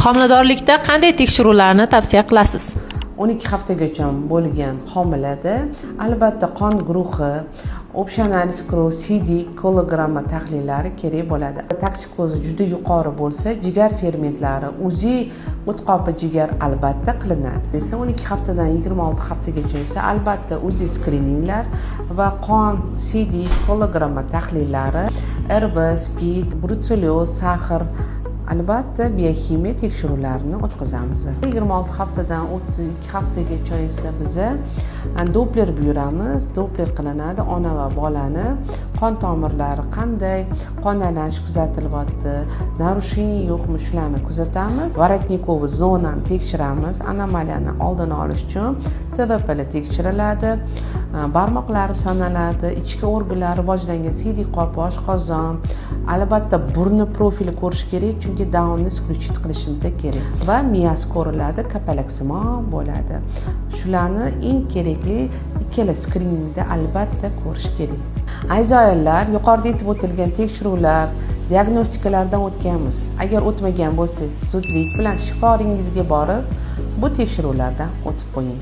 Homiladorlikda qanday tekshiruvlarni tavsiya qilasiz? 12 haftagacha bo'lgan homilada albatta qon guruhi, opsional skroz, CD, kologramma tahlillari kerak bo'ladi. Toksikozi juda yuqori bo'lsa, jigar fermentlari, UZI o'tqopi jigar albatta qilinadi. Esa 12 haftadan 26 haftagacha esa albatta UZI skrininglar va qon, CD, kologramma tahlillari, RB, SPID, bruselyoz, sahr albatta biokimiya tekshiruvlarini o'tkazamiz. 26 haftadan 32 haftagacha esa biza Doppler buyuramiz. Doppler qilinadi ona va bolani qon tomirlari qanday, qon aylanishi kuzatilyapti, narusheniya yo'qmi shularni kuzatamiz. Воротниковый zonani tekshiramiz. Anomaliyani oldini olish uchun TVPL tekshiriladi. Barmoqlari sanaladi, ichki organlar rivojlangan CD qop, oshqozon, albatta burni profili ko'rish kerak, chunki Downni исключить qilishimiz kerak va miyasi ko'riladi, kapalaksimon bo'ladi. Shularni eng kerakli ikkala skriningda albatta ko'rish kerak. Aziz ayollar, yuqorida aytib o'tilgan tekshiruvlar, diagnostikalardan o'tganmiz. Agar o'tmagan bo'lsangiz, zudlik bilan shiforingizga borib, bu tekshiruvlardan o'tib qo'ying.